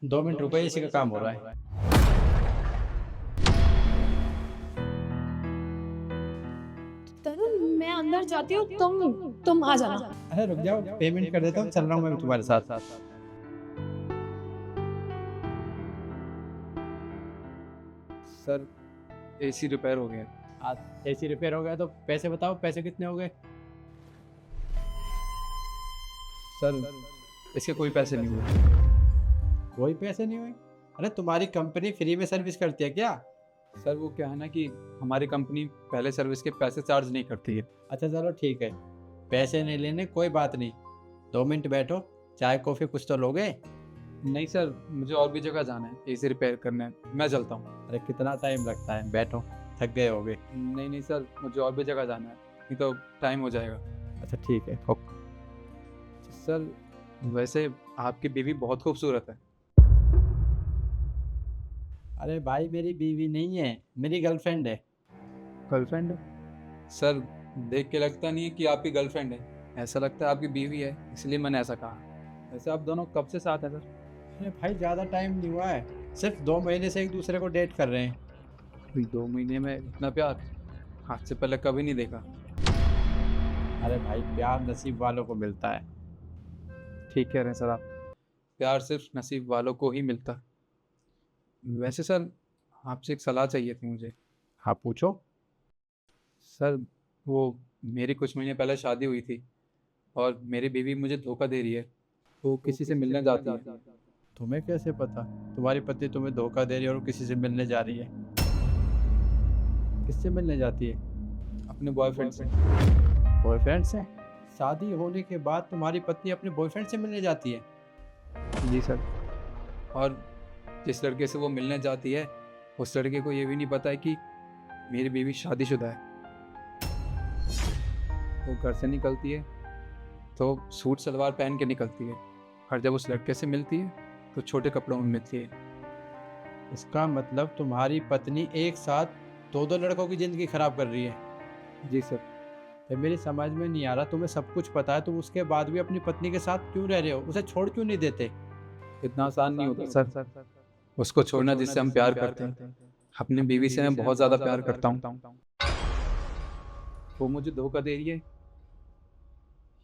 2 minute रुको, इसी का काम हो रहा है। तरुण, मैं अंदर जाती हूँ, तुम आ जाना। अरे रुक जाओ, पेमेंट कर देता हूँ, चल रहा हूँ मैं तुम्हारे साथ। सर एसी रिपेयर हो गया। आज एसी रिपेयर हो गया तो पैसे बताओ, पैसे कितने हो गए? सर इसके कोई पैसे नहीं हुए। कोई पैसे नहीं हुए? अरे तुम्हारी कंपनी फ्री में सर्विस करती है क्या? सर वो क्या है ना कि हमारी कंपनी पहले सर्विस के पैसे चार्ज नहीं करती है। अच्छा चलो ठीक है, पैसे नहीं लेने कोई बात नहीं। 2 मिनट बैठो, चाय कॉफ़ी कुछ तो लोगे? नहीं सर, मुझे और भी जगह जाना है, एसी रिपेयर करना है, मैं चलता हूँ। अरे कितना टाइम लगता है, बैठो, थक गए होगे। नहीं नहीं सर, मुझे और भी जगह जाना है, नहीं तो टाइम हो जाएगा। अच्छा ठीक है, ओके। सर वैसे आपकी बीवी बहुत खूबसूरत है। अरे भाई मेरी बीवी नहीं है, मेरी गर्लफ्रेंड है। गर्लफ्रेंड है? सर देख के लगता नहीं है कि आपकी गर्लफ्रेंड है, ऐसा लगता है आपकी बीवी है, इसलिए मैंने ऐसा कहा। वैसे आप दोनों कब से साथ हैं सर? अरे भाई ज़्यादा टाइम नहीं हुआ है, सिर्फ 2 महीने से एक दूसरे को डेट कर रहे हैं। कोई 2 महीने में इतना प्यार आज से पहले कभी नहीं देखा। अरे भाई प्यार नसीब वालों को मिलता है। ठीक कह रहे हैं सर आप, प्यार सिर्फ नसीब वालों को ही मिलता। वैसे सर आपसे एक सलाह चाहिए थी मुझे। हाँ पूछो। सर वो मेरी कुछ महीने पहले शादी हुई थी और मेरी बीवी मुझे धोखा दे रही है, वो किसी से मिलने जाती है। तुम्हें कैसे पता तुम्हारी पत्नी तुम्हें धोखा दे रही है और वो किसी से मिलने जा रही है? किससे मिलने जाती है? अपने बॉयफ्रेंड से। बॉयफ्रेंड से? शादी होने के बाद तुम्हारी पत्नी अपने बॉयफ्रेंड से मिलने जाती है? जी सर। और जिस लड़के से वो मिलने जाती है उस लड़के को ये भी नहीं पता है कि मेरी बीवी शादीशुदा है। वो घर से निकलती है तो सूट सलवार पहन के निकलती है, और जब उस लड़के से मिलती है तो छोटे कपड़ों में मिलती है। इसका मतलब तुम्हारी पत्नी एक साथ दो दो लड़कों की ज़िंदगी खराब कर रही है? जी सर। तो मेरी समझ में नहीं आ रहा, तुम्हें सब कुछ पता है, तुम उसके बाद भी अपनी पत्नी के साथ क्यों रह रहे हो? उसे छोड़ क्यों नहीं देते? इतना आसान नहीं होता सर उसको छोड़ना जिससे हम प्यार करते हैं। अपनी बीवी से मैं बहुत ज़्यादा प्यार करता हूँ, वो मुझे धोखा दे रही है,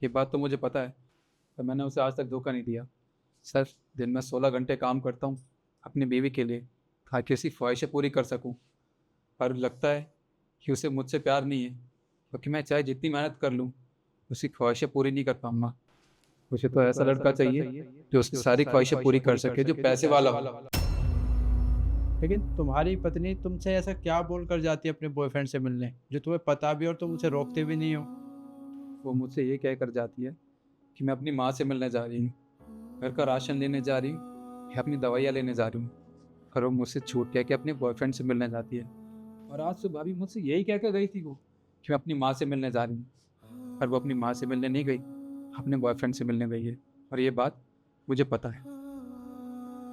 ये बात तो मुझे पता है, पर मैंने उसे आज तक धोखा नहीं दिया। सर दिन में 16 घंटे काम करता हूँ अपनी बीवी के लिए, ताकि उसकी ख्वाहिशें पूरी कर सकूँ, पर लगता है कि उसे मुझसे प्यार नहीं है, क्योंकि मैं चाहे जितनी मेहनत कर लूँ उसकी ख्वाहिशें पूरी नहीं कर पाऊँगा। मुझे तो ऐसा लड़का चाहिए जो उसकी सारी ख्वाहिशें पूरी कर सके, जो पैसे वाला हो। लेकिन तुम्हारी पत्नी तुमसे ऐसा क्या बोल कर जाती है अपने बॉयफ्रेंड से मिलने, जो तुम्हें पता भी और तुम उसे रोकते भी नहीं हो? वो मुझसे ये कह कर जाती है कि मैं अपनी माँ से मिलने जा रही हूँ, घर का राशन लेने जा रही हूँ, या अपनी दवाइयाँ लेने जा रही हूँ, और वो मुझसे छूट कह के अपने बॉयफ्रेंड से मिलने जाती है। और आज सुबह भी मुझसे यही कह कर गई थी वो कि मैं अपनी माँ से मिलने जा रही हूँ, पर वो अपनी माँ से मिलने नहीं गई, अपने बॉयफ्रेंड से मिलने गई है, और ये बात मुझे पता है।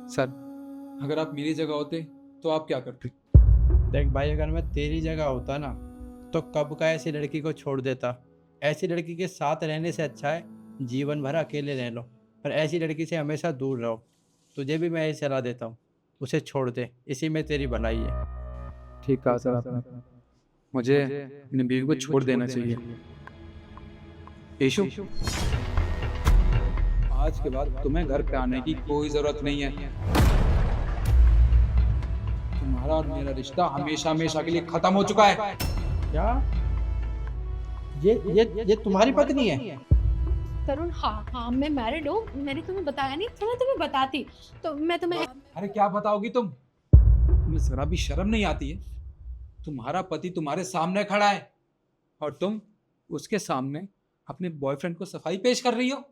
सर अगर आप मेरी जगह होते तो आप क्या करते? देख भाई, अगर मैं तेरी जगह होता ना तो कब का ऐसी लड़की को छोड़ देता। ऐसी लड़की के साथ रहने से अच्छा है जीवन भर अकेले रह लो, पर ऐसी लड़की से हमेशा दूर रहो। तुझे भी मैं यही सलाह देता हूँ, उसे छोड़ दे, इसी में तेरी भलाई है। ठीक कहा सर आपने, मुझे अपनी बीवी को छोड़ देना चाहिए। ईशु, आज के बाद तुम्हें घर पे आने की कोई जरूरत नहीं है। तुम्हारा और मेरा रिश्ता हमेशा हमेशा के लिए खत्म हो चुका है। क्या? ये तुम्हारी पत्नी है? तरुण, हाँ हाँ, मैं मैरिड हूँ। मैंने तुम्हें बताया नहीं, तो मैं तुम्हें बताती तो मैं तुम्हें। अरे क्या बताओगी तुम्हें जरा भी शर्म नहीं आती है? तुम्हारा पति तुम्हारे सामने खड़ा है और तुम उसके सामने अपने बॉयफ्रेंड को सफाई पेश कर रही हो।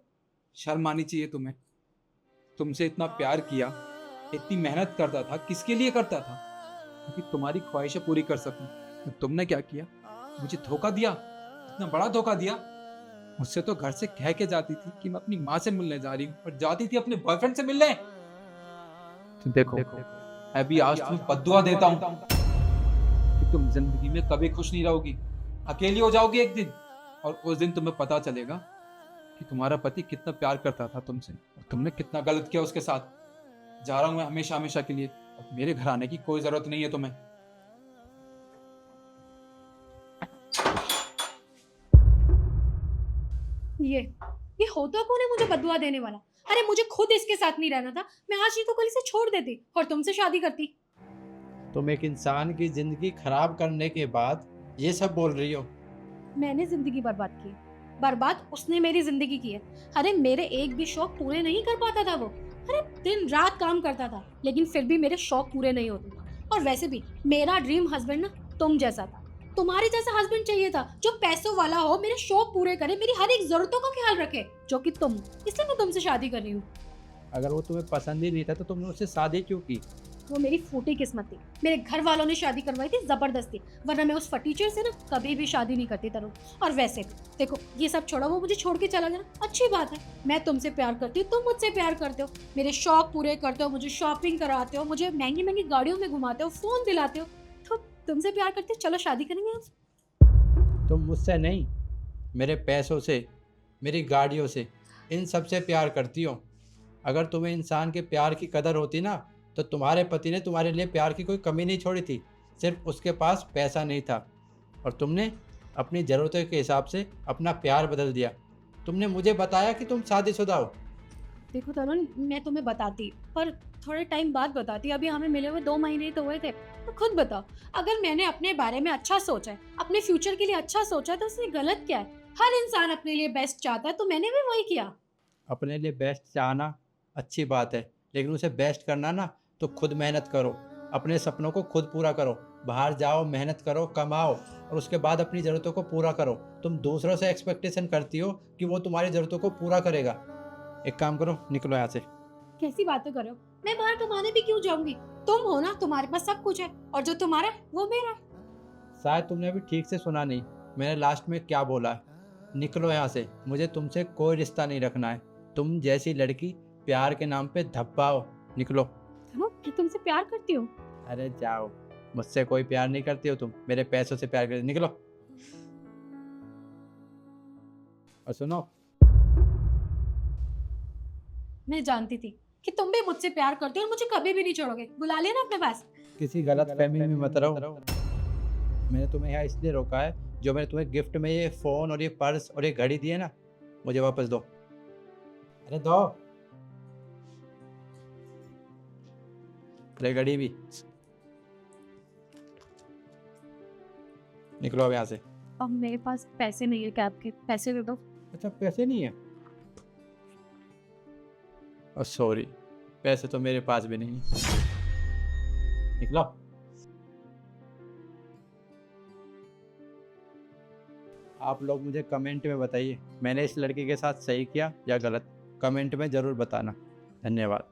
शर्म आनी चाहिए तुम्हें। तुमसे इतना प्यार किया, इतनी मेहनत करता था, किसके लिए करता था? क्योंकि तुम्हारी ख्वाहिशें पूरी कर सकूं। तुमने क्या किया? मुझे धोखा दिया, इतना बड़ा धोखा दिया। मुझसे तो घर से कह के जाती थी कि मैं अपनी माँ से मिलने जा रही हूँ, और जाती थी अपने बॉयफ्रेंड से मिलने। तो देखो, अभी आज तुम्हें बद्दुआ देता हूँ कि तुम जिंदगी में कभी खुश नहीं रहोगी, अकेली हो जाओगी एक दिन, और उस दिन तुम्हें पता चलेगा कि तुम्हारा पति कितना प्यार करता था तुमसे, और तुमने कितना गलत किया उसके साथ। जा रहा हूँ मैं हमेशा हमेशा के लिए। अब मेरे घर आने की कोई जरूरत नहीं है तुम्हें। ये होता कौन है मुझे बदुआ देने वाला? अरे मुझे खुद इसके साथ नहीं रहना था, मैं आज नहीं तो कल इसे छोड़ देती और तुमसे शादी करती। तुम एक इंसान की ज़िंदगी खराब करने के बाद ये सब बोल रही हो? मैंने जिंदगी बर्बाद की है। बर्बाद उसने मेरी जिंदगी की है। अरे मेरे एक भी शौक पूरे नहीं कर पाता था वो। अरे दिन रात काम करता था लेकिन फिर भी मेरे शौक पूरे नहीं होते। और वैसे भी मेरा ड्रीम हस्बैंड ना तुम जैसा था। तुम्हारे जैसा हस्बैंड चाहिए था जो पैसों वाला हो, मेरे शौक पूरे करे, मेरी हर एक जरूरतों का ख्याल रखे, जो कि तुम। इसलिए मैं तुमसे शादी कर रही हूँ। अगर वो तुम्हें पसंद ही नहीं था तो तुमने उससे शादी क्यों की? वो मेरी फूटी किस्मत थी। मेरे घर वालों ने शादी करवाई थी जबरदस्ती, वरना मैं उस फटीचर से ना कभी भी शादी नहीं करती तरुण। और वैसे भी देखो, ये सब छोड़ो, वो मुझे छोड़ के चला गया ना, अच्छी बात है। मैं तुमसे प्यार करती हूँ, तुम मुझसे प्यार करते हो, मेरे शौक पूरे करते हो, मुझे शॉपिंग कराते हो, मुझे महंगी महंगी गाड़ियों में घुमाते हो, फोन दिलाते हो, तो तुमसे प्यार करते हो, चलो शादी करेंगे हम। तुम मुझसे नहीं, मेरे पैसों से, मेरी गाड़ियों से, इन सब से प्यार करती हो। अगर तुम्हें इंसान के प्यार की कदर होती ना तो तुम्हारे पति ने तुम्हारे लिए प्यार की कोई कमी नहीं छोड़ी थी। सिर्फ उसके पास पैसा नहीं था और तुमने अपनी ज़रूरतों के हिसाब से अपना प्यार बदल दिया। तुमने मुझे बताया कि तुम शादीशुदा हो। देखो तरुण, मैं तुम्हें बताती पर थोड़े टाइम बाद बताती। अभी हमें मिले हुए 2 महीने ही तो हुए थे। तो खुद बताओ, अगर मैंने अपने बारे में अच्छा सोचा है, अपने फ्यूचर के लिए अच्छा सोचा है, तो उसमें गलत क्या है? हर इंसान अपने लिए बेस्ट चाहता है, तो मैंने भी वही किया। अपने लिए बेस्ट चाहना अच्छी बात है, लेकिन उसे बेस्ट करना ना तो खुद मेहनत करो, अपने सपनों को खुद पूरा करो, बाहर जाओ, मेहनत करो, कमाओ और उसके बाद अपनी ज़रूरतों को पूरा करो। तुम दूसरों से एक्सपेक्टेशन करती हो कि वो तुम्हारी ज़रूरतों को पूरा करेगा। एक काम करो, निकलो यहाँ से। कैसी बातें कर रहे हो? मैं बाहर कमाने भी क्यों जाऊंगी? तुम हो ना, तुम्हारे पास सब कुछ है, और जो तुम्हारा है वो मेरा है। शायद तुमने अभी ठीक से सुना नहीं, मैंने लास्ट में क्या बोला है। निकलो यहाँ से, मुझे तुमसे कोई रिश्ता नहीं रखना है। तुम जैसी लड़की प्यार के नाम पे धब्बा हो। निकलो। मैं तुमसे प्यार करती हूँ। अरे जाओ, मुझसे कोई प्यार नहीं करती हो तुम, मेरे पैसों से प्यार करती हो। निकलो। और सुनो, मैं जानती थी कि तुम भी मुझसे प्यार करते हो और मुझे कभी भी नहीं छोड़ोगे। बुला लिया ना अपने पास। किसी गलत फहमी में मत रहो। मैंने तुम्हें यहाँ इसलिए रोका है, जो मैंने तुम्हें गिफ्ट में ये फ़ोन और ये पर्स और ये घड़ी दी है ना, मुझे वापस दो। अरे दो। अरे घड़ी भी। निकलो अब यहाँ से। अब मेरे पास पैसे नहीं है कैब के, पैसे दे दो। अच्छा, पैसे नहीं है? और सॉरी, पैसे तो मेरे पास भी नहीं है। निकलो। आप लोग मुझे कमेंट में बताइए, मैंने इस लड़की के साथ सही किया या गलत। कमेंट में ज़रूर बताना। धन्यवाद।